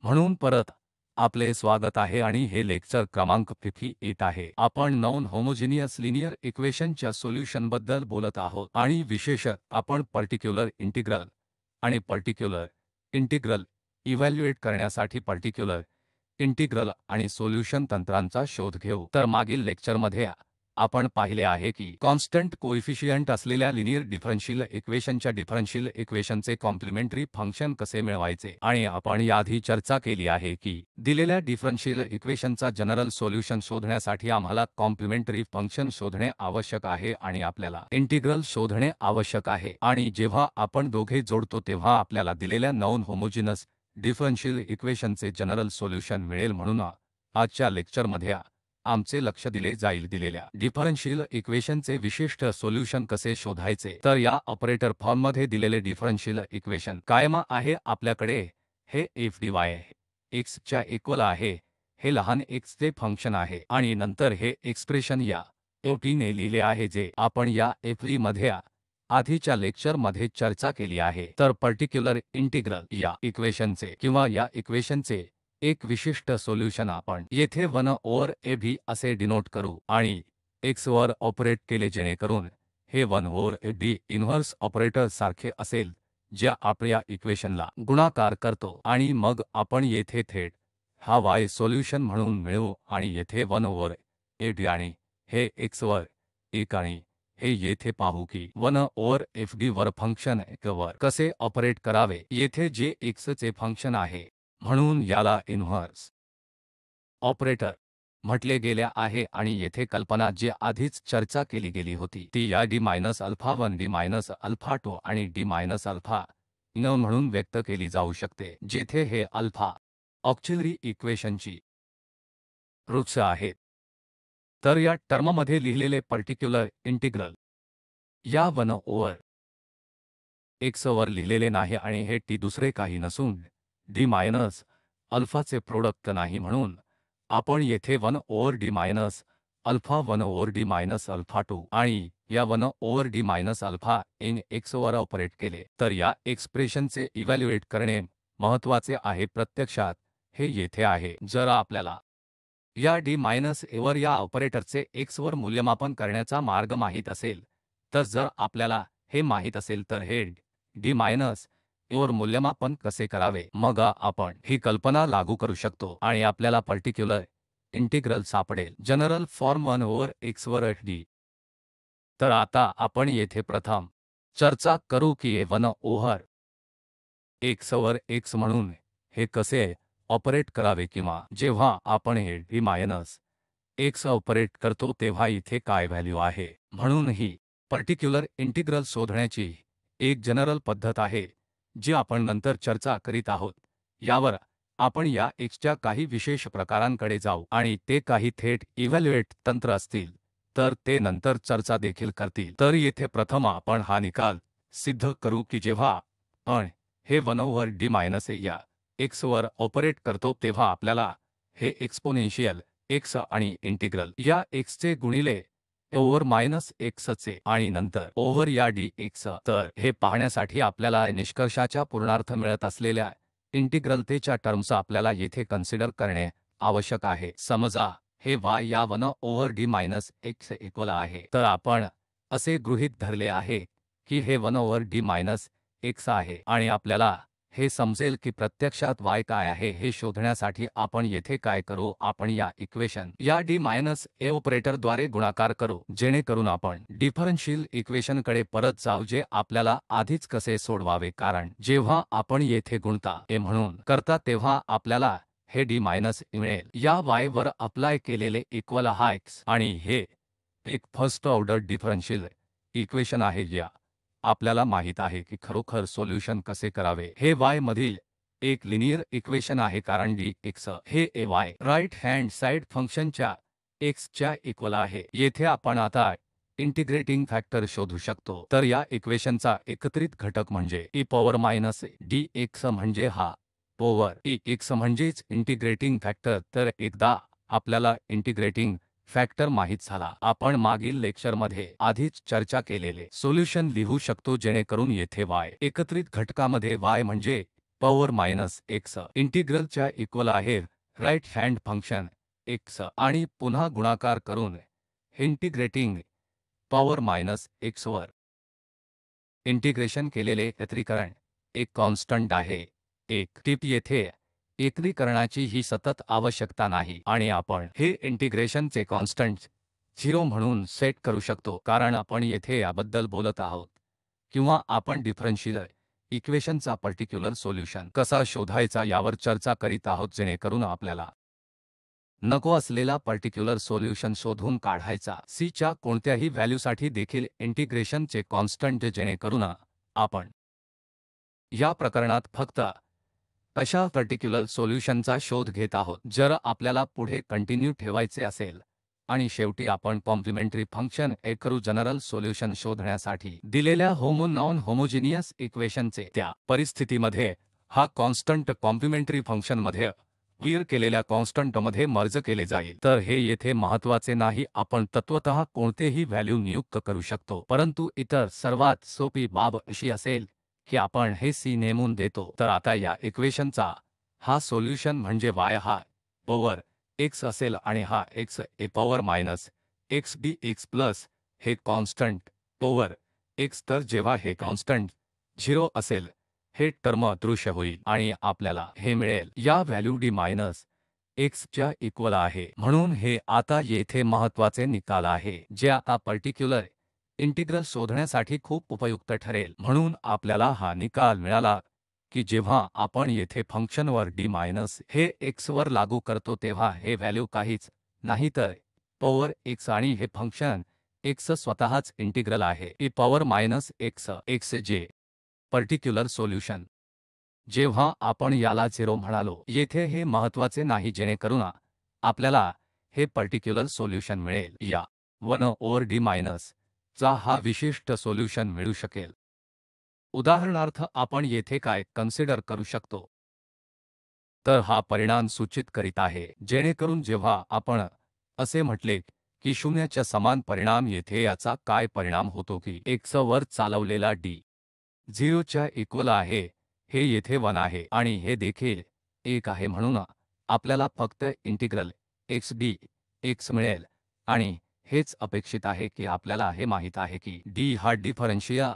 म्हणून परत आपले स्वागत आहे आणि हे लेक्चर क्रमांक 58 आहे। आपण नॉन होमोजिनियस लिनियर इक्वेशनच्या सोल्युशनबद्दल बोलत आहोत आणि विशेषतः आपण पर्टिक्युलर इंटिग्रल आणि पर्टिक्युलर इंटिग्रल इव्हॅल्युएट करण्यासाठी पर्टिक्युलर इंटिग्रल आणि सोल्युशन तंत्रांचा शोध घेऊ। तर मागील लेक्चरमध्ये आपण पाहिले आहे की कॉन्स्टंट कोइफिशियंट असलेल्या लिनियर डिफरन्शियल इक्वेशनच्या डिफरन्शियल इक्वेशनचे कॉम्प्लिमेंटरी फंक्शन कसे मिळवायचे आणि आपण याआधी चर्चा केली आहे की दिलेल्या डिफरन्शियल इक्वेशनचा जनरल सोल्युशन शोधण्यासाठी आम्हाला कॉम्प्लिमेंटरी फंक्शन शोधणे आवश्यक आहे आणि आपल्याला इंटिग्रल शोधणे आवश्यक आहे आणि जेव्हा आपण दोघे जोडतो तेव्हा आपल्याला दिलेल्या नॉन होमोजिनस डिफरन्शियल इक्वेशनचे जनरल सोल्युशन मिळेल। म्हणून आजच्या लेक्चरमध्ये आमचे लक्ष दिले जाईल दिलेल्या डिफरन्शियल इक्वेशनचे विशिष्ट सोल्युशन कसे शोधायचे। तर या ऑपरेटर फॉर्ममध्ये दिलेले डिफरन्शियल इक्वेशन कायम आहे। आपल्याकडे हे f dy x च्या इक्वल आहे, हे लहान x चे फंक्शन आहे आणि नंतर हे एक्सप्रेशन या ot ने लिहिले आहे जे आपण या f मध्ये आधीच्या लेक्चर मध्ये चर्चा केली आहे। तर पर्टिक्युलर इंटिग्रल या इक्वेशनचे किंवा या इक्वेशनचे एक विशिष्ट सोल्युशन आपण येथे 1 ओव्हर ab असे डिनोट करू आणि x वर ऑपरेट केले जेणेकरून हे 1 ओव्हर d इन्व्हर्स ऑपरेटर सारखे असेल जे आपल्या इक्वेशनला गुणाकार करतो आणि मग आपण येथे थेट हा y सोल्युशन म्हणून मिळवू आणि येथे 1 ओव्हर ad आणि हे x वर 1 आणि हे येथे पाहू की 1 ओव्हर fd वर फंक्शन x वर कसे ऑपरेट करावे येथे जे x चे फंक्शन आहे म्हणून याला इन्व्हर्स ऑपरेटर म्हटले गेले आहे आणि येथे कल्पना जी आधीच चर्चा केली गेली होती ती या d minus alpha 1 d minus alpha 2 आणि d मायनस अल्फा n म्हणून व्यक्त केली जाऊ शकते जेथे हे अल्फा ऑक्झिलरी इक्वेशनची रूट्स आहेत। तर या टर्ममध्ये लिहिलेले पर्टिक्युलर इंटिग्रल या 1 ओव्हर x वर लिहिलेले नाही आणि हे t दुसरे काही नसून d मायनस अल्फाचे प्रोडक्ट नाही म्हणून आपण येथे 1 over d minus alpha 1 over d minus alpha 2 आणि या 1 over d minus alpha n x वर ऑपरेट केले तर या एक्सप्रेशनचे इव्हॅल्युएट करणे महत्त्वाचे आहे। प्रत्यक्षात हे येथे आहे। जर आपल्याला या d मायनस a वर या ऑपरेटरचे x वर मूल्यमापन करण्याचा मार्ग माहित असेल तर जर आपल्याला हे माहित असेल तर हे d मायनस a वर मूल्यमापन कसे करावे मग आपण ही कल्पना लागू करू शकतो आणि आपल्याला पर्टिक्युलर इंटिग्रल सापडेल जनरल फॉर्म 1 ओव्हर x वर d। तर आता आपण येथे प्रथम चर्चा करू की 1 ओव्हर x वर x म्हणून हे कसे ऑपरेट करावे किंवा जेव्हा आपण हे d मायनस x ऑपरेट करतो तेव्हा इथे काय व्हॅल्यू आहे। म्हणून ही पर्टिक्युलर इंटिग्रल शोधण्याची एक जनरल पद्धत आहे जी आपण नंतर चर्चा करीत आहोत। यावर आपण या x च्या काही विशेष प्रकारांकडे जाऊ आणि ते काही थेट इव्हॅल्युएट तंत्र असतील तर ते नंतर चर्चा देखील करतील। तर येथे प्रथम आपण हा निकाल सिद्ध करू की जेव्हा आपण हे 1 ओव्हर d मायनस a या x वर ऑपरेट करतो तेव्हा आपल्याला हे एक्सपोनेन्शियल x आणि इंटिग्रल या x चे गुणिले ओव्हर मायनस x चे आणि नंतर ओव्हर या dx। तर हे पाहण्यासाठी आपल्याला निष्कर्षाच्या पूर्णार्थ मिळत असलेल्या इंटिग्रलतेच्या टर्म्स आपल्याला येथे कन्सिडर करणे आवश्यक आहे। समजा हे y या 1 over d minus x equal आहे तर आपण असे गृहीत धरले आहे की हे 1 ओव्हर d मायनस x आहे आणि आपल्याला हे समजेल की प्रत्यक्षात y काय आहे हे शोधण्यासाठी आपण येथे काय करू आपण या इक्वेशन या d मायनस a ऑपरेटरद्वारे गुणाकार करू जेणेकरून आपण डिफरन्शियल इक्वेशनकडे परत जाऊ जे आपल्याला आधीच कसे सोडवावे कारण जेव्हा आपण येथे गुणता a म्हणून करता तेव्हा आपल्याला हे d मायनस मिळेल या y वर अप्लाय केलेले इक्वल हा x आणि हे एक फर्स्ट ऑर्डर डिफरन्शियल इक्वेशन आहे ज्या आपल्याला माहित आहे की खरोखर सोल्युशन कसे करावे हे y मधील एक लिनियर इक्वेशन आहे कारण dx हे ay राइट हँड साइड फंक्शनच्या x च्या इक्वल आहे। येथे आपण आता इंटिग्रेटिंग फॅक्टर शोधू शकतो तर या इक्वेशनचा एकत्रित घटक म्हणजे e पॉवर मायनस dx म्हणजे हा पॉवर x म्हणजेच इंटिग्रेटिंग फॅक्टर। तर एकदा आपल्याला इंटिग्रेटिंग फॅक्टर माहित झाला आपण मागील लेक्चरमध्ये आधीच चर्चा केलेले सोल्युशन लिहू शकतो जेणेकरून येथे y एकत्रित घटकामध्ये y म्हणजे पॉवर मायनस x इंटिग्रलच्या इक्वल आहे राईट हँड फंक्शन x आणि पुन्हा गुणाकार करून इंटिग्रेटिंग पॉवर मायनस x वर इंटिग्रेशन केलेले एकत्रीकरण एक कॉन्स्टंट आहे. एक टिप येथे एकत्रीकरणाची ही सतत आवश्यकता नाही आणि आपण हे इंटिग्रेशनचे कॉन्स्टंट 0 म्हणून सेट करू शकतो कारण आपण येथे याबद्दल बोलत आहोत किंवा आपण डिफरन्शियल इक्वेशनचा पर्टिक्युलर सोल्युशन कसा शोधायचा यावर चर्चा करीत आहोत जेणेकरून आपल्याला नको असलेला पर्टिक्युलर सोल्युशन शोधून काढायचा c च्या कोणत्याही व्हॅल्यूसाठी देखील इंटिग्रेशनचे कॉन्स्टंट जेणेकरून आपण या प्रकरणात फक्त अशा पर्टिक्युलर सोल्युशनचा शोध घेत आहोत. जर आपल्याला पुढे कंटिन्यू ठेवायचे असेल आणि शेवटी आपण कॉम्प्लिमेंटरी फंक्शन करू जनरल सोल्युशन शोधण्यासाठी दिलेल्या नॉन होमोजिनियस इक्वेशनचे त्या परिस्थितीमध्ये हा कॉन्स्टंट कॉम्प्लिमेंटरी फंक्शनमध्ये क्लिअर केलेल्या कॉन्स्टंटमध्ये मर्ज केले जाईल. तर हे येथे महत्त्वाचे नाही. आपण तत्वतः कोणतेही व्हॅल्यू नियुक्त करू शकतो परंतु इतर सर्वात सोपी बाब अशी असेल की आपण हे c नेमून देतो. तर आता या इक्वेशनचा हा सोल्युशन म्हणजे y हा पॉवर x असेल आणि हा x a power minus x dx plus हे कॉन्स्टंट पॉवर x. तर जेव्हा हे कॉन्स्टंट 0 असेल हे टर्म अदृश्य होईल आणि आपल्याला हे मिळेल या व्हॅल्यू d मायनस x च्या इक्वल आहे. म्हणून हे आता येथे महत्त्वाचे निकाल आहे जे आता पर्टिक्युलर इंटिग्रल शोधण्यासाठी खूप उपयुक्त ठरेल. म्हणून आपल्याला हा निकाल मिळाला की जेव्हा आपण येथे फंक्शनवर d मायनस हे x वर लागू करतो तेव्हा हे व्हॅल्यू काहीच नाही तर पॉवर x आणि हे फंक्शन x स्वतःच इंटिग्रल आहे e पॉवर मायनस x जे पर्टिक्युलर सोल्युशन. जेव्हा आपण याला 0 म्हणालो येथे हे महत्त्वाचे नाही जेणेकरून आपल्याला हे पर्टिक्युलर सोल्युशन मिळेल. या 1 ओव्हर d मायनस चा हा विशिष्ट सोल्युशन मिळू शकेल. उदाहरणार्थ आपण येथे काय कन्सिडर करू शकतो तर हा परिणाम सूचित करीत आहे जेणेकरून जेव्हा आपण असे म्हटले की 0 च्या समान परिणाम येथे याचा काय परिणाम होतो की x वर चालवलेला d 0 च्या इक्वल आहे हे येथे 1 आहे आणि हे देखील 1 आहे. म्हणून आपल्याला फक्त इंटिग्रल x dx मिळेल आणि हेच अपेक्षित आहे की आपल्याला हे माहित आहे की d हा डिफरन्शियल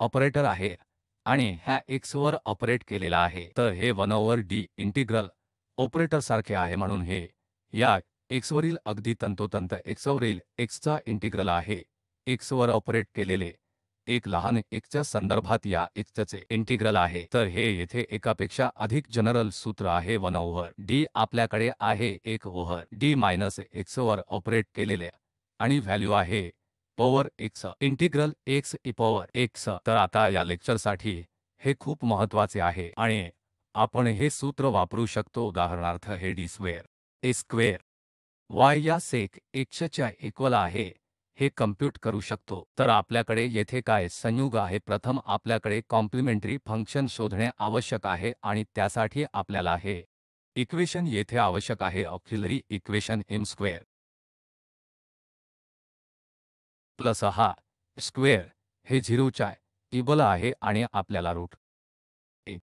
ऑपरेटर आहे आणि ह्या x वर ऑपरेट केलेला आहे. तर हे 1 ओव्हर d इंटिग्रल ऑपरेटरसारखे आहे म्हणून हे या x वरील अगदी तंतोतंत x वरील x चा इंटिग्रल आहे. x वर ऑपरेट केलेले एक लहान x च्या संदर्भात या x चे इंटिग्रल आहे. तर हे येथे एकापेक्षा अधिक जनरल सूत्र आहे 1 ओव्हर d आपल्याकडे आहे 1 ओव्हर d मायनस x वर ऑपरेट केलेले आणि व्हॅल्यू आहे power x integral x e power x. तर आता या लेक्चरसाठी हे खूप महत्त्वाचे आहे आणि आपण हे सूत्र वापरू शकतो. उदाहरणार्थ हे d square a square y या सेक x च्या इक्वल आहे हे कम्प्यूट करू शकतो. तर आपल्याकडे येथे काय संयुग आहे. प्रथम आपल्याकडे कॉम्प्लिमेंटरी फंक्शन शोधणे आवश्यक आहे आणि त्यासाठी आपल्याला हे इक्वेशन येथे आवश्यक आहे auxiliary equation m square plus हा स्क्वेअर हे 0 च्या इक्वल आहे आणि आपल्याला रूट a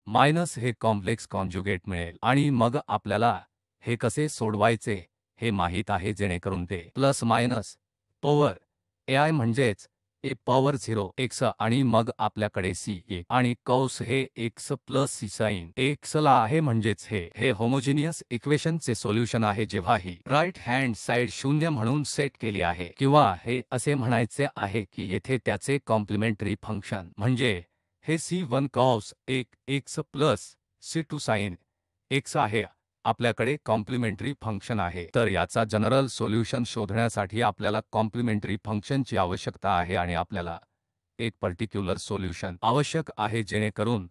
मायनस हे कॉम्प्लेक्स कॉन्जुगेट मिळेल आणि मग आपल्याला हे कसे सोडवायचे हे माहित आहे जेणेकरून ते प्लस मायनस पॉवर ai म्हणजेच a पॉवर 0 x आणि मग आपल्याकडे c आणि कौस हे x plus c sine x ला आहे म्हणजेच हे होमोजिनियस इक्वेशनचे सोल्युशन आहे जेव्हा ही राईट हँड साइड 0 म्हणून सेट केली आहे किंवा हे असे म्हणायचे आहे की येथे त्याचे कॉम्प्लिमेंटरी फंक्शन म्हणजे हे c1 cos 1 x plus c2 sine x आहे. आपल्याकडे कॉम्प्लिमेंटरी फंक्शन आहे. तर याचा जनरल सोल्युशन शोधण्यासाठी आपल्याला कॉम्प्लिमेंटरी फंक्शनची आवश्यकता आहे आणि आपल्याला एक पर्टिक्युलर सोल्युशन आवश्यक आहे जेणेकरून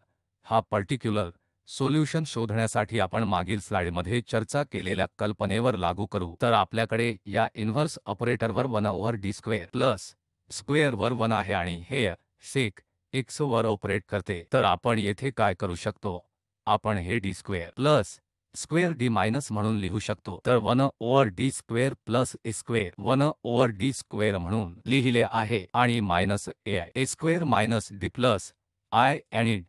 हा पर्टिक्युलर सोल्युशन शोधण्यासाठी आपण मागील स्लाइडमध्ये चर्चा केलेल्या कल्पनेवर लागू करू. तर आपल्याकडे या इन्व्हर्स ऑपरेटरवर 1 over d square plus square वर 1 आहे आणि हे सेक x वर ऑपरेट करते. तर आपण येथे काय करू शकतो आपण हे d square plus square d minus म्हणून लिहू शकतो. तर 1 over d square plus a square 1 over d square म्हणून लिहिले आहे आणि minus a square minus d plus I आणि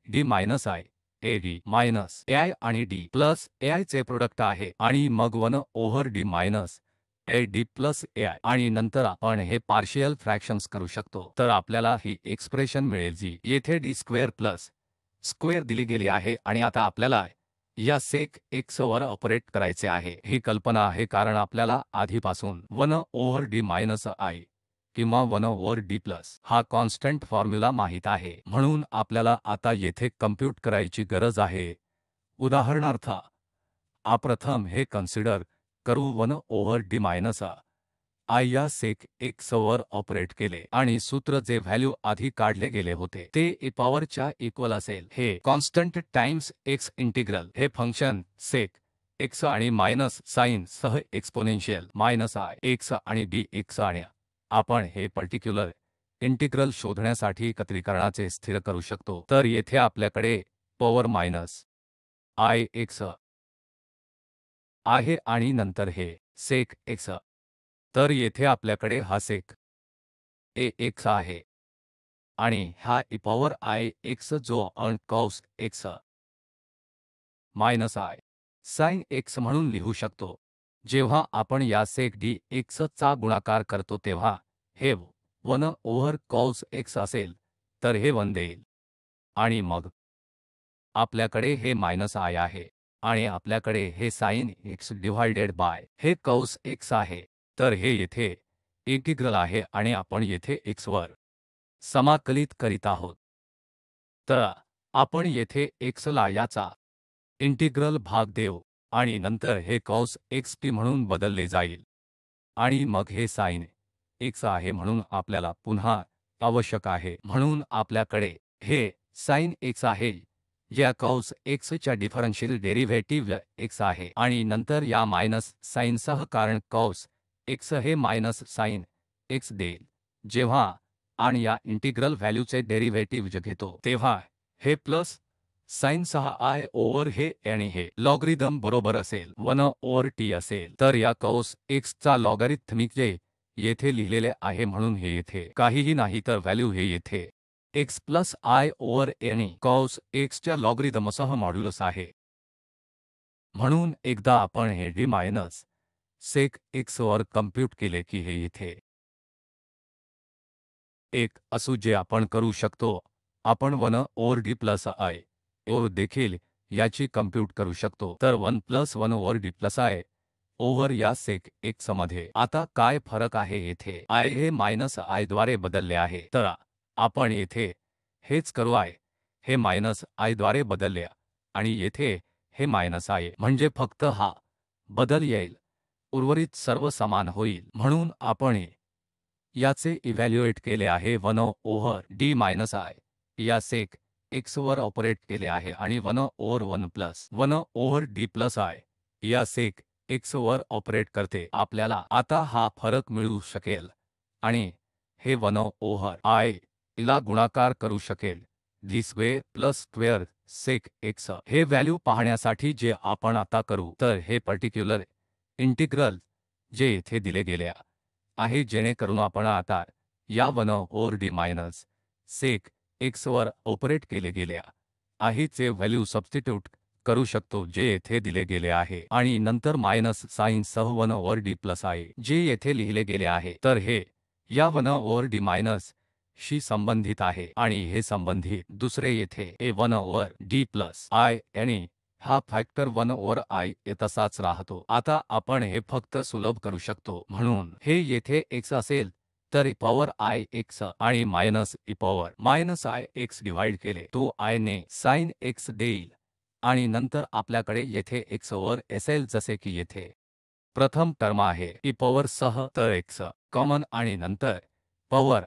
D minus I A D minus AI आणि डी प्लस एआय चे प्रोडक्ट आहे आणि मग 1 over D minus A D plus AI आणि नंतर आपण हे पार्शियल फ्रॅक्शन्स करू शकतो. तर आपल्याला ही एक्सप्रेशन मिळेल जी येथे डी स्क्वेअर प्लस स्क्वेअर दिली गेली आहे आणि आता आपल्याला या सेक x वर ऑपरेट करायचे आहे. ही कल्पना आहे कारण आपल्याला आधीपासून 1 ओव्हर डी मायनस आय किंवा 1 ओव्हर डी प्लस हा कॉन्स्टंट फॉर्म्युला माहित आहे. म्हणून आपल्याला आता येथे कम्प्यूट करायची गरज आहे. उदाहरणार्थ प्रथम हे कन्सिडर करू 1 ओव्हर डी मायनस आय या सेक x वर ऑपरेट केले आणि सूत्र जे व्हॅल्यू आधी काढले गेले होते ते e पॉवरच्या इक्वल असेल. हे कॉन्स्टंट टाइम्स x इंटिग्रल हे फंक्शन सेक x आणि मायनस साइन सह एक्सपोनेन्शियल मायनस आय x आणि dx आणि आपण हे पर्टिक्युलर इंटिग्रल शोधण्यासाठी एकत्रीकरणाचे स्थिर करू शकतो. तर येथे आपल्याकडे पॉवर मायनस आय x आहे आणि नंतर हे सेक x. तर येथे आपल्याकडे हा सेक ए x आहे आणि हा e पॉवर आय x जो आपण cos x minus I sine x म्हणून लिहू शकतो. जेव्हा आपण या सेक डी x चा गुणाकार करतो तेव्हा हे 1 ओव्हर कॉस x असेल तर हे 1 देईल आणि मग आपल्याकडे हे मायनस आय आहे आणि आपल्याकडे हे साइन x डिव्हायडेड बाय हे कॉस x आहे. तर हे येथे इंटिग्रल आहे आणि आपण येथे x वर समाकलित करीत आहोत. तर आपण येथे x ला याचा इंटिग्रल भाग देऊ आणि नंतर हे कॉस xt म्हणून बदलले जाईल आणि मग हे साइन x आहे म्हणून आपल्याला पुन्हा आवश्यक आहे. म्हणून आपल्याकडे हे साइन x आहे या कॉस x च्या डिफरन्शियल डेरिव्हेटिव्ह x आहे आणि नंतर या मायनस साइनसह कारण कॉस x हे मायनस साइन x देईल. जेव्हा आणि या इंटिग्रल व्हॅल्यूचे डेरिव्हेटिव्ह घेतो तेव्हा हे प्लस साइन सह आय ओव्हर हे आणि हे लॉगरिदम बरोबर असेल 1 ओव्हर टी असेल. तर या कॉस x चा लॉगरिथमिक जे येथे लिहिलेले आहे म्हणून हे येथे काहीही नाही तर व्हॅल्यू हे येथे x प्लस आय ओव्हर आणि कॉस x च्या लॉगरिदमसह मॉड्युलस आहे. म्हणून एकदा आपण हे d मायनस सेक x वर कम्प्यूट केले की हे येथे 1 असू जे आपण करू शकतो. आपण 1 over d plus I over देखील याची कम्प्यूट करू शकतो. तर 1 plus 1 over d plus I over या सेक x मध्ये आता काय फरक आहे येथे आय हे मायनस आय द्वारे बदलले आहे. तर आपण येथे हेच करू आय हे मायनस आय द्वारे बदलले आणि येथे हे मायनस आय म्हणजे फक्त हा बदल येईल उर्वरित सर्व समान होईल. म्हणून आपण याचे इव्हॅल्युएट केले आहे 1 ओव्हर d मायनस आय या सेक x वर ऑपरेट केले आहे आणि 1 over 1 plus 1 over d plus I या सेक x वर ऑपरेट करते. आपल्याला आता हा फरक मिळू शकेल आणि हे 1 ओव्हर आय ला गुणाकार करू शकेल d स्क्वेअर प्लस स्क्वेअर सेक x. हे व्हॅल्यू पाहण्यासाठी जे आपण आता करू तर हे पर्टिक्युलर इंटिग्रल जे येथे दिले गेले आहे जेणेकरून आपण आता या 1 ओव्हर d मायनस सेक x वर ऑपरेट केले गेले आहे चे व्हॅल्यू सबस्टिट्यूट करू शकतो जे येथे दिले गेले आहे आणि नंतर मायनस साइन सह 1 ओव्हर d प्लस आय जे येथे लिहिले गेले आहे. तर हे या 1 ओव्हर d मायनस शी संबंधित आहे आणि हे संबंधित दुसरे येथे a 1 over d plus I आणि हा फॅक्टर 1 ओव्हर आय तसाच राहतो. आता आपण हे फक्त सुलभ करू शकतो म्हणून हे येथे x असेल तर e पॉवर आय x आणि minus e power minus I x divide केले तो आय ने साइन x देईल आणि नंतर आपल्याकडे येथे x ओव्हर असेल जसे की येथे प्रथम टर्म आहे e पॉवर सह तर x कॉमन आणि नंतर पॉवर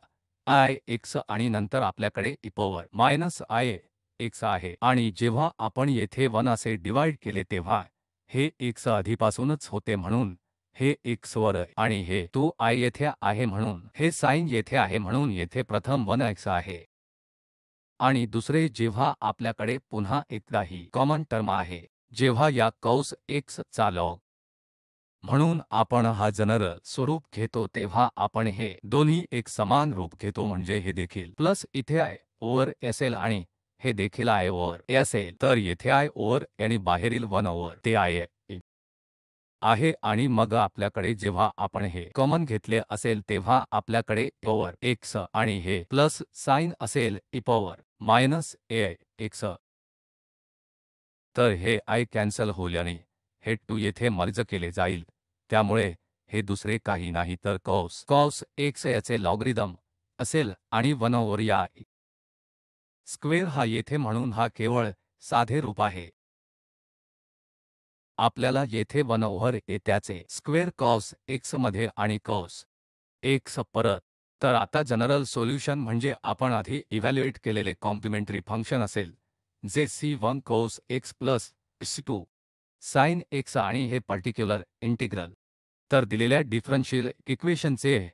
आय x आणि नंतर आपल्याकडे e power minus I x आहे आणि जेव्हा आपण येथे 1 असे डिवाइड केले तेव्हा हे x आधीपासूनच होते म्हणून हे x वर आणि हे तो आय येथे आहे म्हणून हे साइन येथे आहे म्हणून येथे प्रथम 1 x आहे आणि दुसरे जेव्हा आपल्याकडे पुन्हा एकदा ही कॉमन टर्म आहे जेव्हा या कॉस x चा लॉग म्हणून आपण हा जनरल स्वरूप घेतो तेव्हा आपण हे दोन्ही एक समान रूप घेतो म्हणजे हे देखील प्लस इथे आय ओव्हर असेल आणि हे देखील I ओव्हर A असेल तर येथे I ओव्हर A आणि बाहेरील 1 ओव्हर ते I आहे आणि मग आपल्याकडे जेव्हा आपण हे कॉमन घेतले असेल तेव्हा आपल्याकडे ओव्हर x आणि हे प्लस साइन असेल e power minus a x. तर हे I कॅन्सल होईल आणि हे 2 येथे मर्ज केले जाईल, त्यामुळे हे दुसरे काही नाही तर कॉस x याचे लॉगरिदम असेल आणि 1 ओव्हर या स्क्वेअर हा येथे म्हणून हा केवळ साधे रूप आहे. आपल्याला येथे 1 ओव्हर ए त्याचे स्क्वेअर कॉस x मध्ये आणि कॉस x परत. तर आता जनरल सोल्यूशन म्हणजे आपण आधी इव्हॅल्युएट केलेले कॉम्प्लिमेंटरी फंक्शन असेल जे c1 cos x plus c2 sin x आणि हे पर्टिक्युलर इंटिग्रल. तर दिलेल्या डिफरन्शियल इक्वेशनचे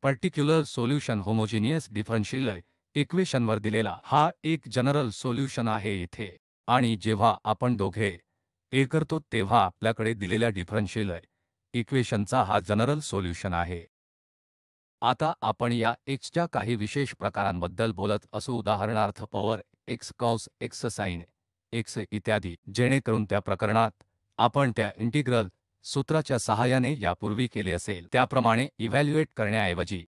पर्टिक्युलर सोल्यूशन होमोजिनियस डिफरन्शियल इक्वेशनवर दिलेला हा एक जनरल सोल्यूशन आहे येथे. आणि जेव्हा आपण दोघे ए करतो तेव्हा आपल्याकडे दिलेल्या डिफरन्शियल इक्वेशनचा हा जनरल सोल्यूशन आहे. आता आपण या x च्या काही विशेष प्रकारांबद्दल बोलत असू, उदाहरणार्थ power x cos x sin x इत्यादी, जेणेकरून त्या प्रकरणात आपण त्या इंटिग्रल सूत्राच्या सहाय्याने यापूर्वी केले असेल त्याप्रमाणे इव्हॅल्युएट करण्याऐवजी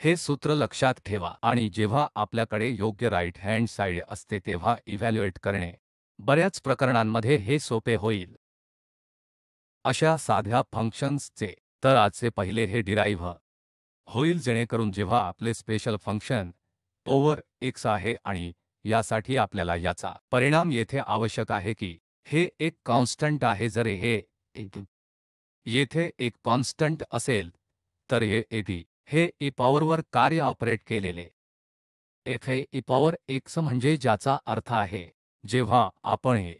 हे सूत्र लक्षात ठेवा आणि जेव्हा आपल्याकडे योग्य राईट हँड साइड असते तेव्हा इव्हॅल्युएट करणे बऱ्याच प्रकरणांमध्ये हे सोपे होईल. अशा साध्या फंक्शन्सचे तर आजचे पहिले हे डिराईव्ह होईल, जेणेकरून जेव्हा आपले स्पेशल फंक्शन ओव्हर x आहे आणि यासाठी आपल्याला याचा परिणाम येथे आवश्यक आहे की हे एक कॉन्स्टंट आहे. जर हे येथे एक कॉन्स्टंट असेल तर हे at हे e पॉवरवर कार्य ऑपरेट केलेले f हे e पॉवर x म्हणजे ज्याचा अर्थ आहे जेव्हा आपण हे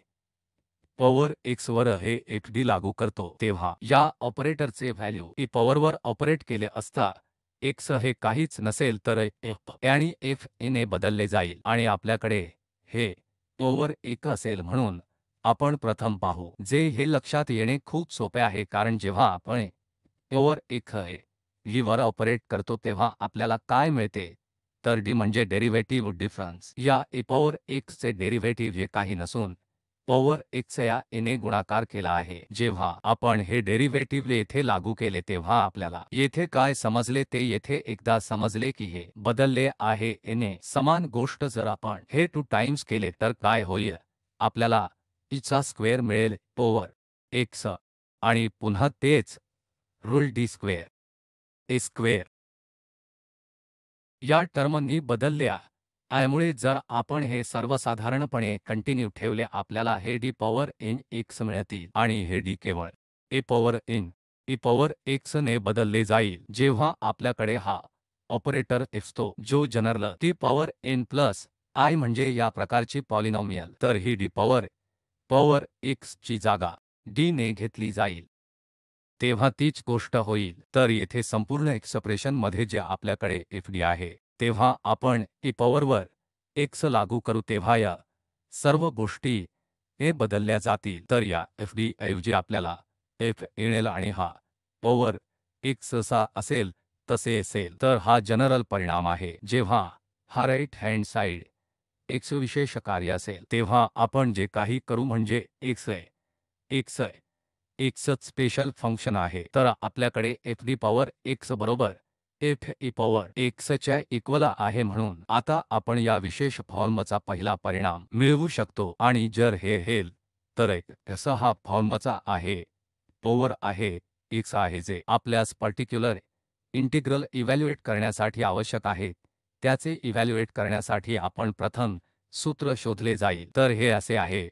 पॉवर x वर हे fd लागू करतो तेव्हा या ऑपरेटरचे व्हॅल्यू e पॉवरवर ऑपरेट केले असता x हे काहीच नसेल तर f आणि f ने बदलले जाईल आणि आपल्याकडे हे ओव्हर 1 असेल. म्हणून आपण प्रथम पाहू जे हे लक्षात येणे खूप सोपे आहे, कारण जेव्हा आपण ओव्हर 1 हे वर ऑपरेट करतो तेव्हा आपल्याला काय मिळते तर d म्हणजे डेरिव्हेटिव्ह डिफरन्स या e पॉवर x चे डेरिव्हेटिव्ह जे काही नसून पॉवर x या a ने गुणाकार केला आहे. जेव्हा आपण हे डेरिव्हेटिव्ह येथे लागू केले तेव्हा आपल्याला येथे काय समजले ते येथे एकदा समजले की हे बदलले आहे a ने. समान गोष्ट जर आपण हे 2 टाइम्स केले तर काय होईल, आपल्याला e चा स्क्वेअर मिळेल ओव्हर x आणि पुन्हा तेच rule d square a square या टर्मनी बदलल्या त्यामुळे जर आपण हे सर्वसाधारणपणे कंटिन्यू ठेवले आपल्याला हे d पॉवर n x मिळतील आणि हे d केवळ a power n e power x ने बदलले जाईल जेव्हा आपल्याकडे हा ऑपरेटर असतो जो general t power n plus I म्हणजे या प्रकारची पॉलिनॉमियल. तर ही d पॉवर x ची जागा d ने घेतली जाईल तेव्हा तीच गोष्ट होईल. तर येथे संपूर्ण एक्सप्रेशन मध्ये जे आपल्याकडे fd आहे तेव्हा आपण e पॉवरवर x लागू करू तेव्हा या सर्व गोष्टी a बदलल्या जातील. तर या fd ऐवजी आपल्याला f मिळेल आणि हा ओव्हर x असा असेल तसे असेल. तर हा जनरल परिणाम आहे. जेव्हा हा राईट हँड साइड x विशेष कार्य असेल तेव्हा आपण जे काही करू म्हणजे x च स्पेशल फंक्शन आहे. तर आपल्याकडे fd पॉवर x बरोबर f e पॉवर x च्या इक्वल आहे. म्हणून आता आपण या विशेष फॉर्मचा पहिला परिणाम मिळवू शकतो आणि जर हे हेल तर असा हा फॉर्मचा आहे ओव्हर आहे x आहे जे आपल्यास पर्टिक्युलर इंटिग्रल इव्हॅल्युएट करण्यासाठी आवश्यक आहे. त्याचे इव्हॅल्युएट करण्यासाठी आपण प्रथम सूत्र शोधले जाईल. तर हे असे आहे,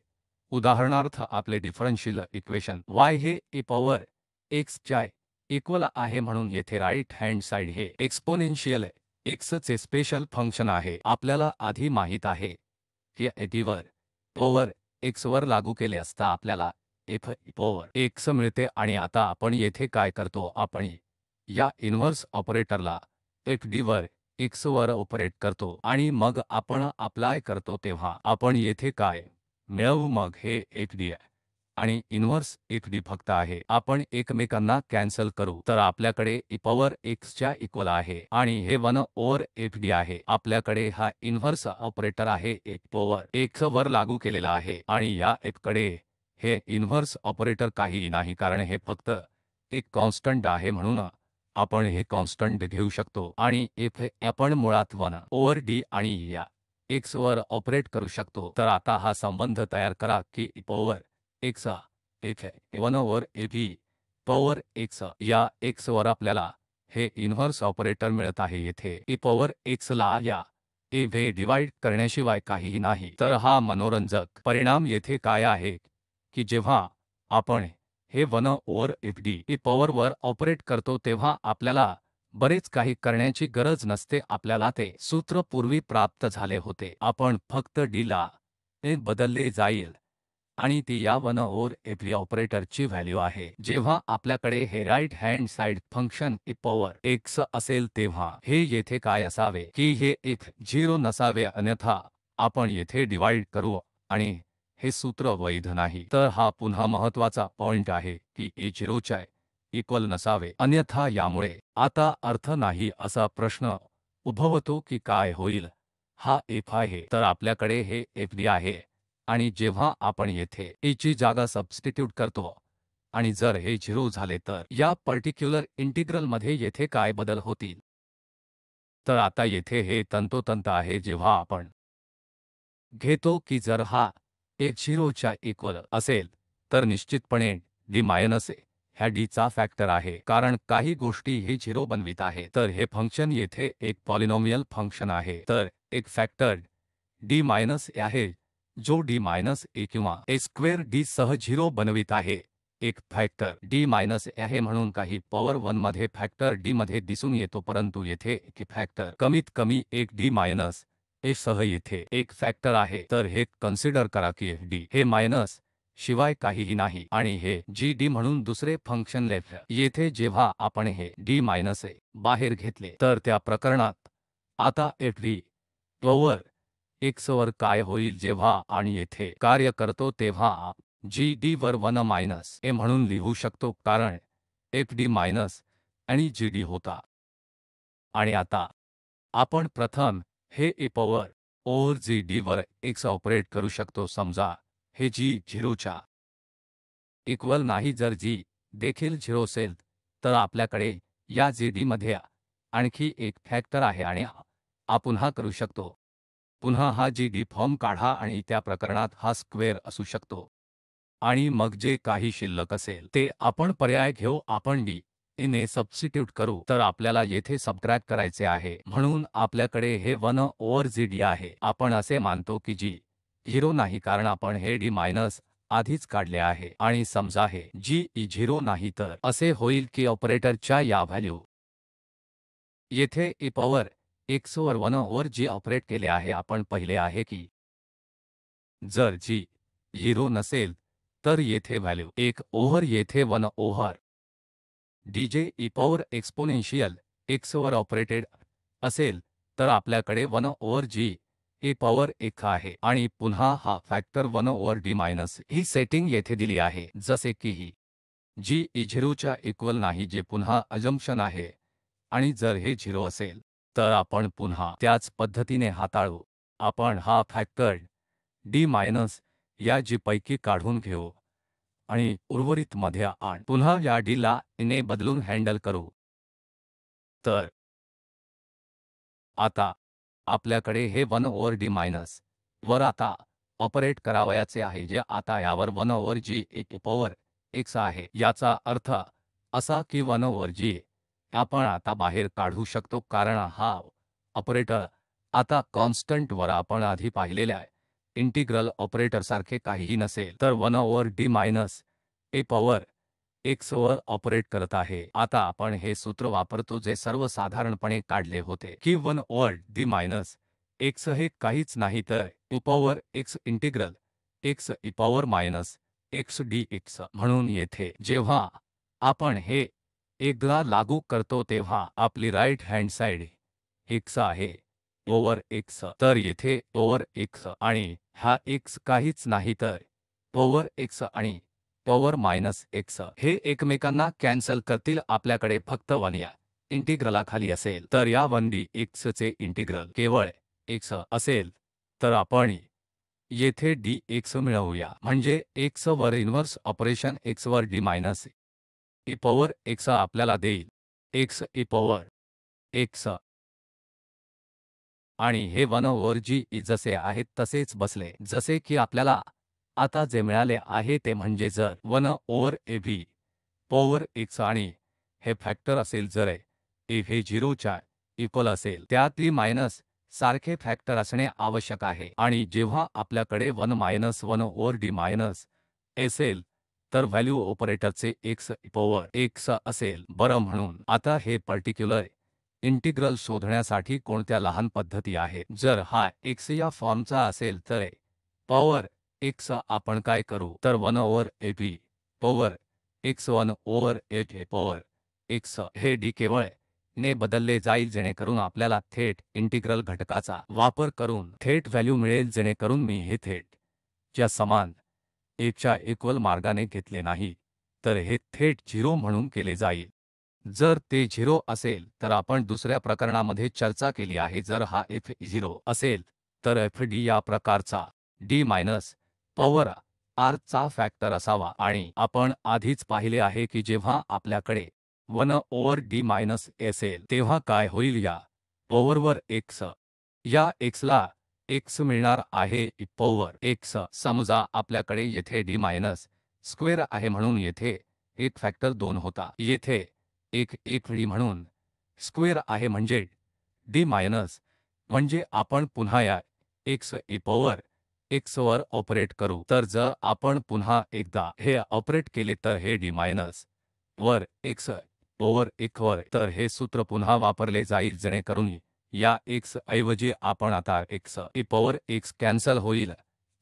उदाहरणार्थ आपले डिफरन्शियल इक्वेशन y हे e पॉवर x च्या इक्वल आहे म्हणून येथे राईट हँड साइड हे एक्सपोनेन्शियल x चे स्पेशल फंक्शन आहे. आपल्याला आधी माहित आहे की at वर ओव्हर x वर लागू केले असता आपल्याला f e पॉवर x मिळते आणि आता आपण येथे काय करतो, आपण या इन्व्हर्स ऑपरेटरला fd वर x वर ऑपरेट करतो आणि मग आपण अप्लाय करतो तेव्हा आपण येथे काय मिळवू, मग हे fd आणि इन्व्हर्स एफडी फक्त आहे. आपण एकमेकांना कॅन्सल करू तर आपल्याकडे e पॉवर x च्या इक्वल आहे आणि हे 1 ओव्हर एफडी आहे. आपल्याकडे हा इन्व्हर्स ऑपरेटर आहे e पॉवर x वर लागू केलेला आहे आणि या f कडे हे इन्व्हर्स ऑपरेटर काहीही नाही कारण हे फक्त एक कॉन्स्टंट आहे म्हणून आपण हे कॉन्स्टंट घेऊ शकतो आणि f आपण मुळात 1 ओव्हर d आणि या x वर ऑपरेट करू शकतो. तर आता हा संबंध तयार करा की e power x f 1 over f power x या x वर आपल्याला हे इन्व्हर्स ऑपरेटर मिळत आहे. येथे e पॉवर x ला या a ने डिवाइड करण्याशिवाय काहीही नाही. तर हा मनोरंजक परिणाम येथे काय आहे की जेव्हा आपण हे 1 ओव्हर fd e पॉवरवर ऑपरेट करतो तेव्हा आपल्याला बरेच काही करण्याची गरज नसते. आपल्याला ते सूत्र पूर्वी प्राप्त झाले होते. आपण फक्त d ला a बदलले जाईल आणि ती या 1 ओव्हर fd ऑपरेटरची व्हॅल्यू आहे. जेव्हा आपल्याकडे हे right hand side function e power x असेल तेव्हा हे येथे काय असावे की हे f 0 नसावे अन्यथा आपण येथे डिवाइड करू आणि हे सूत्र वैध नाही. तर हा पुन्हा महत्त्वाचा पॉइंट आहे की a 0 च्या इक्वल नसावे अन्यथा यामुळे आता अर्थ नाही असा प्रश्न उद्भवतो की काय होईल. हा f आहे तर आपल्याकडे हे fd आहे आणि जेव्हा आपण येथे a ची जागा सबस्टिट्यूट करतो आणि जर हे 0 झाले तर या पर्टिक्युलर इंटिग्रलमध्ये येथे काय बदल होतील. तर आता येथे हे तंतोतंत आहे जेव्हा आपण घेतो की जर हा a 0 च्या इक्वल असेल तर निश्चितपणे d मायनस a ह्या d चा फॅक्टर आहे कारण काही गोष्टी हे 0 बनवित आहे. तर हे फंक्शन येथे एक पॉलिनॉमियल फंक्शन आहे. तर एक फॅक्टर d मायनस a आहे जो d मायनस a किंवा a स्क्वेअर d सह 0 बनवित आहे. एक फॅक्टर d मायनस a आहे म्हणून काही पॉवर 1 मध्ये फॅक्टर d मध्ये दिसून येतो परंतु येथे एक फॅक्टर कमीत कमी एक d मायनस a सह येथे एक फॅक्टर आहे. तर हे कन्सिडर करा की d हे मायनस शिवाय काहीही नाही आणि हे gd म्हणून दुसरे फंक्शन लेफ्ट येथे जेव्हा आपण हे d मायनस a बाहेर घेतले तर त्या प्रकरणात आता fd ओव्हर x वर काय होईल जेव्हा आणि येथे कार्य करतो तेव्हा gd वर 1 मायनस a म्हणून लिहू शकतो कारण fd मायनस आणि gd होता. आणि आता आपण प्रथम हे e पॉवर ओव्हर gd वर x ऑपरेट करू शकतो. समजा हे g 0 च्या इक्वल नाही. जर g देखील 0 असेल तर आपल्याकडे या gd मध्ये आणखी एक फॅक्टर आहे आणि आपण पुन्हा करू शकतो. पुन्हा हा gd फॉर्म काढा आणि त्या प्रकरणात हा स्क्वेअर असू शकतो आणि मग जे काही शिल्लक असेल ते आपण पर्याय घेऊ. आपण d ने सबस्टिट्यूट करू तर आपल्याला येथे सबट्रॅक्ट करायचे आहे म्हणून आपल्याकडे हे 1 ओव्हर gd आहे. आपण असे मानतो की g 0 नाही कारण आपण हे d मायनस आधीच काढले आहे आणि समजा हे g 0 नाही तर असे होईल की ऑपरेटरच्या या व्हॅल्यू येथे e पॉवर x वर 1 ओव्हर g ऑपरेट केले आहे. आपण पाहिले आहे की जर g 0 नसेल तर येथे व्हॅल्यू 1 ओव्हर येथे 1 over dj e power exponential x वर ऑपरेटेड असेल तर आपल्याकडे 1 ओव्हर g e पॉवर 1 आहे आणि पुन्हा हा फॅक्टर 1 ओव्हर d मायनस ही सेटिंग येथे दिली आहे जसे की ही g 0 च्या इक्वल नाही जे पुन्हा अजम्पशन आहे आणि जर हे 0 असेल तर आपण पुन्हा त्याच पद्धतीने हाताळू. आपण हा फॅक्टर d मायनस या g पैकी काढून घेऊ आणि उर्वरित मध्ये आण पुन्हा या d ला ने बदलून हँडल करू. तर आता आपल्याकडे हे 1 ओव्हर d मायनस वर आता ऑपरेट करावयाचे आहे जे आता यावर 1 over g e power x आहे. याचा अर्थ असा की 1 ओव्हर g आपण आता बाहेर काढू शकतो कारण हा ऑपरेटर आता कॉन्स्टंट वर आपण आधी पाहिलेल्या इंटिग्रल ऑपरेटरसारखे काहीही नसेल तर 1 over d minus a power x वर ऑपरेट करत आहे. आता आपण हे सूत्र वापरतो जे सर्वसाधारणपणे काढले होते की 1 ओव्हर d मायनस x हे काहीच नाही तर e power x integral x e power minus x dx म्हणून येथे जेव्हा आपण हे एकदा लागू करतो तेव्हा आपली राईट हँड साइड x आहे ओव्हर x. तर येथे ओव्हर x आणि हा x काहीच नाही तर ओव्हर x आणि पॉवर मायनस x हे एकमेकांना कॅन्सल करतील। आपल्याकडे फक्त 1 या इंटिग्रलाखाली असेल तर या 1 चे इंटिग्रल केवळ x असेल। तर आपण येथे dx मिळवूया, म्हणजे x वर इन्व्हर्स ऑपरेशन x वर d minus e power x आपल्याला देईल x e पॉवर x, आणि हे 1 ओव्हर g जसे आहेत तसेच बसले। जसे की आपल्याला आता जे मिळाले आहे ते म्हणजे जर 1 ओव्हर ab पॉवर x आणि हे फॅक्टर असेल, जर a हे 0 च्या इक्वल असेल त्यात d मायनस सारखे फॅक्टर असणे आवश्यक आहे। आणि जेव्हा आपल्याकडे 1 मायनस 1 ओव्हर d मायनस असेल तर व्हॅल्यू ऑपरेटरचे x पॉवर x असेल। बरं, म्हणून आता हे पर्टिक्युलर इंटिग्रल शोधण्यासाठी कोणत्या लहान पद्धती आहेत? जर हा x या फॉर्मचा असेल तर पॉवर x आपण काय करू तर 1 over ab power x 1 over a power x हे d केवळ ने बदलले जाईल, जेणेकरून आपल्याला थेट इंटिग्रल घटकाचा वापर करून थेट व्हॅल्यू मिळेल। जेणेकरून मी हे थेट च्या समान 1 च्या इक्वल मार्गाने घेतले नाही तर हे थेट 0 म्हणून केले जाईल। जर ते 0 असेल तर आपण दुसऱ्या प्रकरणामध्ये चर्चा केली आहे, जर हा f 0 असेल तर f d या प्रकारचा d मायनस पॉवर r चा फॅक्टर असावा। आणि आपण आधीच पाहिले आहे की जेव्हा आपल्याकडे 1 ओव्हर d मायनस असेल तेव्हा काय होईल, या पॉवरवर x या x ला x मिळणार आहे e पॉवर x। समजा आपल्याकडे येथे d मायनस स्क्वेअर आहे म्हणून येथे एक फॅक्टर 2 होता, येथे एक d म्हणून स्क्वेअर आहे म्हणजे d मायनस, म्हणजे आपण पुन्हा या x e पॉवर x वर ऑपरेट करू। तर जर आपण पुन्हा एकदा हे ऑपरेट केले तर हे d मायनस वर x पॉवर 1 वर, तर हे सूत्र पुन्हा वापरले जाईल, जेणेकरून या x ऐवजी आपण आता x e power x cancel होईल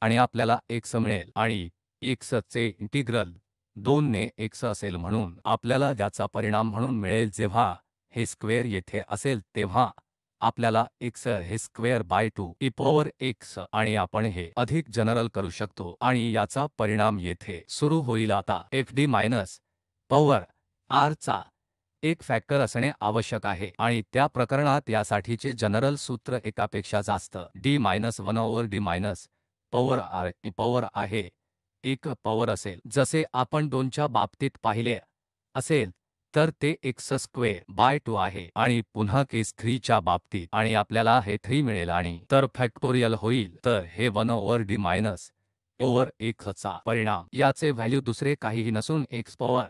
आणि आपल्याला x मिळेल। आणि x चे इंटिग्रल 2 ने x असेल, म्हणून आपल्याला ज्याचा परिणाम म्हणून मिळेल जेव्हा हे स्क्वेअर येथे असेल तेव्हा आपल्याला x हे square by 2 e power x, आणि आपण हे अधिक जनरल करू शकतो आणि याचा परिणाम येथे सुरू होईल। आता f d minus power r चा एक फॅक्टर असणे आवश्यक आहे आणि त्या प्रकरणात यासाठीचे जनरल सूत्र एकापेक्षा जास्त d minus 1 over d minus power r e power आहे एक पॉवर असेल, जसे आपण 2 च्या बाबतीत पाहिले असेल तर ते x स्क्वेअर बाय 2 आहे, आणि पुन्हा केस 3 च्या बाबतीत आणि आपल्याला हे 3 मिळेल आणि तर फॅक्टोरियल होईल। तर हे 1 ओव्हर d मायनस ओव्हर 1 चा परिणाम याचे व्हॅल्यू दुसरे काहीही नसून x power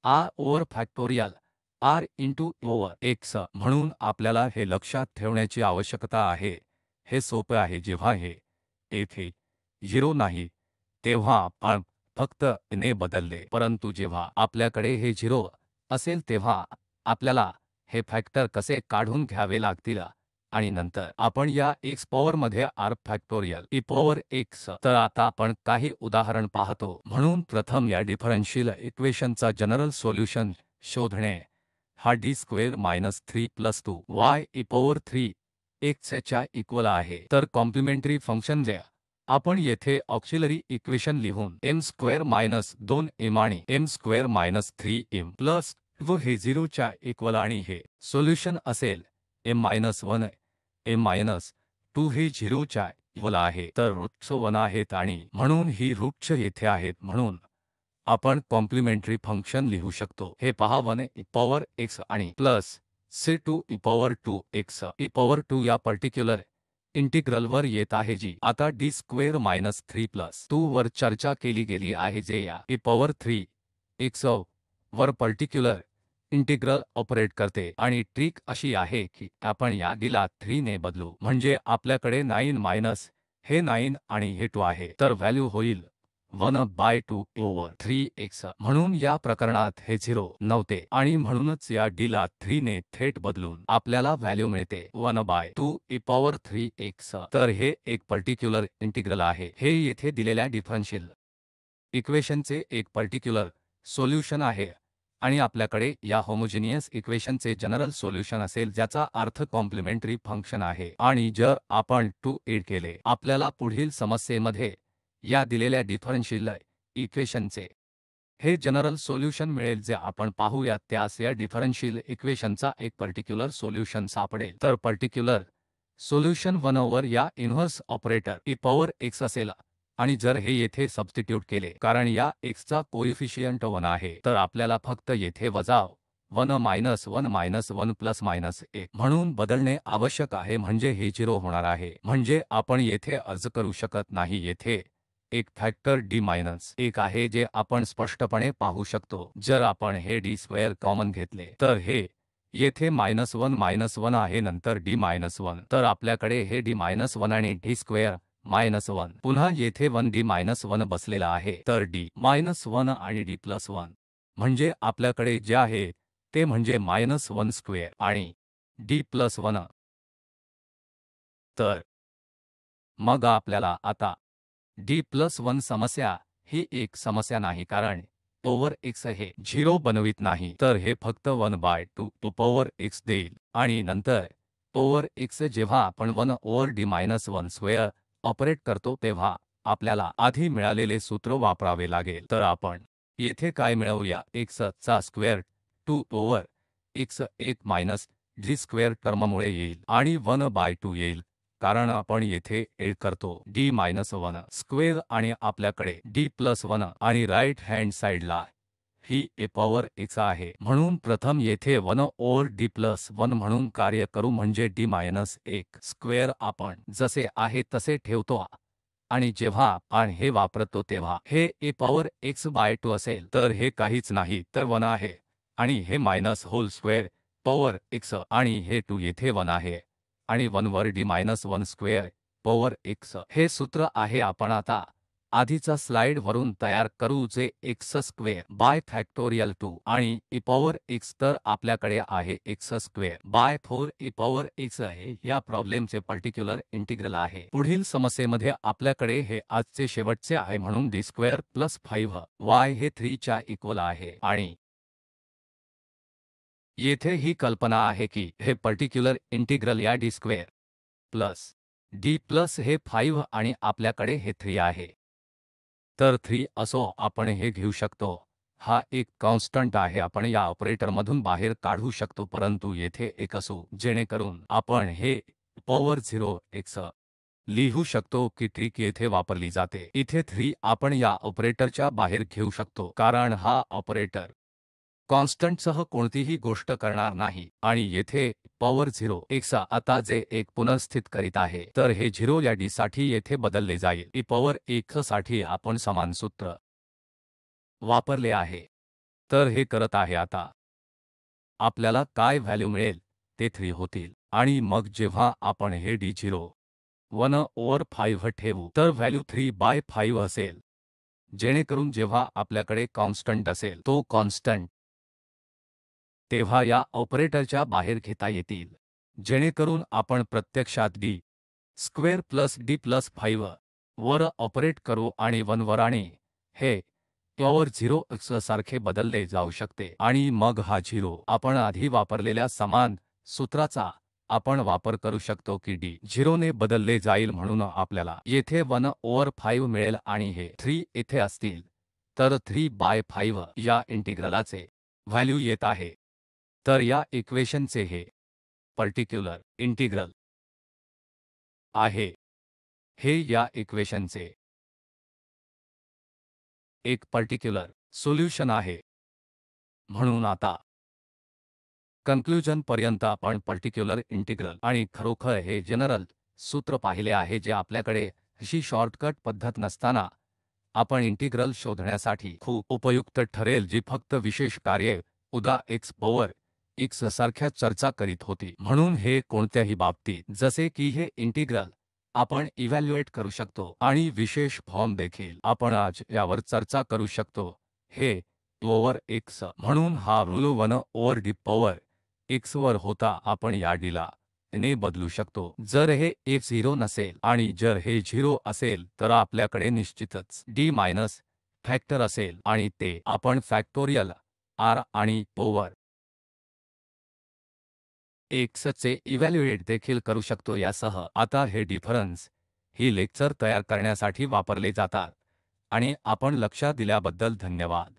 r over factorial r into over x, म्हणून आपल्याला हे लक्षात ठेवण्याची आवश्यकता आहे। हे सोपे आहे, जेव्हा हे f हे 0 नाही तेव्हा आपण फक्त ने बदलले, परंतु जेव्हा आपल्याकडे हे 0 असेल तेव्हा आपल्याला हे फॅक्टर कसे काढून घ्यावे लागतील आणि नंतर आपण या x पॉवरमध्ये r factorial e power x। तर आता आपण काही उदाहरण पाहतो, म्हणून प्रथम या डिफरन्शियल इक्वेशनचा जनरल सोल्यूशन शोधणे। हा d square minus 3 plus 2y e power 3 x च्या इक्वल आहे। तर कॉम्प्लिमेंटरी फंक्शन जे आपण येथे ऑक्सिलरी इक्वेशन लिहून m स्क्वेअर मायनस 2m आणि m square minus 3m plus व हे 0 च्या इक्वल, आणि हे सोल्यूशन असेल m मायनस 1 m मायनस 2 हे 0 च्या इक्वल आहे। तर रूट्स 1 आहेत आणि म्हणून ही रूट्स येथे आहेत, म्हणून आपण कॉम्प्लिमेंटरी फंक्शन लिहू शकतो। हे पहा 1 e पॉवर x आणि plus c2 e power 2x e power 2 या पर्टिक्युलर इंटिग्रल वर येत आहे, जी आता d स्क्वेअर मायनस 3 प्लस 2 वर चर्चा केली गेली आहे, जे या e पॉवर 3x वर पर्टिक्युलर इंटिग्रल ऑपरेट करते। आणि ट्रिक अशी आहे की आपण या d ला 3 ने बदलू, म्हणजे आपल्याकडे 9 मायनस हे 9 आणि हे 2 आहे, तर व्हॅल्यू होईल 1 बाय 2 ओव्हर 3x, म्हणून या प्रकरणात हे 0 नव्हते आणि म्हणूनच या d ला 3 ने थेट बदलून आपल्याला व्हॅल्यू मिळते 1 बाय 2 e पॉवर 3x। तर हे एक पर्टिक्युलर इंटिग्रल आहे, हे येथे दिलेल्या डिफरन्शियल इक्वेशनचे एक पर्टिक्युलर सोल्यूशन आहे आणि आपल्याकडे या होमोजेनियस इक्वेशनचे जनरल सोल्यूशन असेल, ज्याचा अर्थ कॉम्प्लिमेंटरी फंक्शन आहे। आणि जर आपण 2 एड केले, आपल्याला पुढील समस्येमध्ये या दिलेल्या डिफरन्शियल इक्वेशनचे हे जनरल सोल्युशन मिळेल जे आपण पाहूया त्यास या डिफरन्शियल इक्वेशनचा एक पर्टिक्युलर सोल्युशन सापडेल। तर पर्टिक्युलर सोल्युशन 1 ओव्हर या inverse operator e power x असेल आणि जर हे येथे सबस्टिट्यूट केले कारण या x चा कोइफिशियंट 1 आहे तर आपल्याला फक्त येथे वजा 1 मायनस 1 मायनस 1 प्लस मायनस 1 म्हणून बदलणे आवश्यक आहे म्हणजे हे 0 होणार आहे। म्हणजे आपण येथे अर्ज करू शकत नाही येथे एक फॅक्टर d मायनस 1 आहे जे आपण स्पष्टपणे पाहू शकतो। जर आपण हे d स्क्वेअर कॉमन घेतले तर हे येथे -1 आहे नंतर d -1 तर आपल्याकडे हे d -1 आणि d स्क्वेअर -1 पुन्हा येथे 1 d -1 बसलेला आहे तर d -1 आणि d +1 म्हणजे आपल्याकडे जे आहे ते म्हणजे -1 स्क्वेअर आणि d +1 तर मग आपल्याला आता d+1 समस्या ही एक समस्या नाही कारण ओव्हर x हे 0 बनवित नाही तर हे फक्त 1/2 टू पॉवर x देईल आणि नंतर ओव्हर x जेव्हा आपण 1 ओव्हर d -1 स्क्वेअर ऑपरेट करतो तेव्हा आपल्याला आधी मिळालेले सूत्र वापरावे लागेल। तर आपण येथे काय मिळवूया x चा square 2 over x 1 minus d square टर्ममुळे येईल आणि 1/2 येईल कारण आपण येथे एड करतो d-1 स्क्वेअर आणि आपल्याकडे d+1 आणि राईट हँड साइडला ही e पॉवर x आहे म्हणून प्रथम येथे 1 ओव्हर d+1 म्हणून कार्य करू म्हणजे d-1 स्क्वेअर आपण जसे आहे तसे ठेवतो आणि जेव्हा आपण हे वापरतो तेव्हा हे e पॉवर x/2 असेल तर हे काहीच नाही तर 1 आहे आणि हे minus whole square power x आणि हे 2 येथे 1 आहे आणि 1 वर d-1 स्क्वेअर पॉवर x हे सूत्र आहे आपण आता आधीचा स्लाइड वरून तयार करू जे x स्क्वेअर बाय फॅक्टोरियल 2 आणि e पॉवर x तर आपल्याकडे आहे x square by 4 e power x आहे या प्रॉब्लेमचे पर्टिक्युलर इंटिग्रल आहे। पुढील समस्येमध्ये आपल्याकडे हे आजचे शेवटचे आहे म्हणून d स्क्वेअर प्लस 5y हे 3 च्या इक्वल आहे आणि येथे ही कल्पना आहे की हे पर्टिक्युलर इंटिग्रल या d square plus d plus हे 5 आणि आपल्याकडे हे 3 आहे तर 3 असो आपण हे घेऊ शकतो हा एक कॉन्स्टंट आहे आपण या ऑपरेटरमधून बाहेर काढू शकतो परंतु येथे एक असो जेणेकरून आपण हे पॉवर 0x लिहू शकतो की ट्रिक येथे वापरली जाते इथे 3 आपण या ऑपरेटरच्या बाहेर घेऊ शकतो कारण हा ऑपरेटर कॉन्स्टंटसह कोणतीही गोष्ट करणार नाही आणि येथे पॉवर 0x आता जे एक पुनर्स्थित करीत आहे तर हे 0 या d साठी येथे बदलले जाईल e पॉवर 1 साठी आपण समान सूत्र वापरले आहे तर हे करत आहे आता आपल्याला काय व्हॅल्यू मिळेल ते 3 होतील आणि मग जेव्हा आपण हे d0 1 ओव्हर 5 ठेवू तर व्हॅल्यू 3/5 असेल जेणेकरून जेव्हा आपल्याकडे कॉन्स्टंट असेल तो कॉन्स्टंट तेव्हा या ऑपरेटरच्या बाहेर घेता येतील जेणेकरून आपण प्रत्यक्षात d square plus d plus 5 वर ऑपरेट करू आणि 1 वर आणि हे पॉवर 0x सारखे बदलले जाऊ शकते आणि मग हा 0 आपण आधी वापरलेल्या समान सूत्राचा आपण वापर करू शकतो की d 0 ने बदलले जाईल म्हणून आपल्याला येथे 1 ओव्हर 5 मिळेल आणि हे 3 येथे असतील तर 3/5 या इंटिग्रलाचे व्हॅल्यू येत आहे तर या इक्वेशनचे हे पर्टिक्युलर इंटिग्रल आहे हे या इक्वेशनचे एक पर्टिक्युलर सोल्युशन आहे म्हणून आता कन्क्लूजन पर्यंत आपण पर्टिक्युलर इंटिग्रल आणि खरोखर हे जनरल सूत्र पाहिले आहे जे आपल्याकडे अशी शॉर्टकट पद्धत नसताना आपण इंटिग्रल शोधण्यासाठी खूप उपयुक्त ठरेल जी फक्त विशेष कार्ये उदा x पॉवर x सारख्या चर्चा करीत होती म्हणून हे कोणत्याही बाबतीत जसे की हे इंटिग्रल आपण इव्हॅल्युएट करू शकतो आणि विशेष फॉर्म देखील आपण आज यावर चर्चा करू शकतो हे ओव्हर x म्हणून हा rule 1 over d power x वर होता आपण या d ला ने बदलू शकतो जर हे f0 नसेल आणि जर हे 0 असेल तर आपल्याकडे निश्चितच d मायनस फॅक्टर असेल आणि ते आपण फॅक्टोरियल r आणि पॉवर x चे इव्हॅल्युएट देखील करू शकतो यासह आता हे डिफरन्स ही लेक्चर तयार करण्यासाठी वापरले जातात आणि आपण लक्ष दिल्याबद्दल धन्यवाद।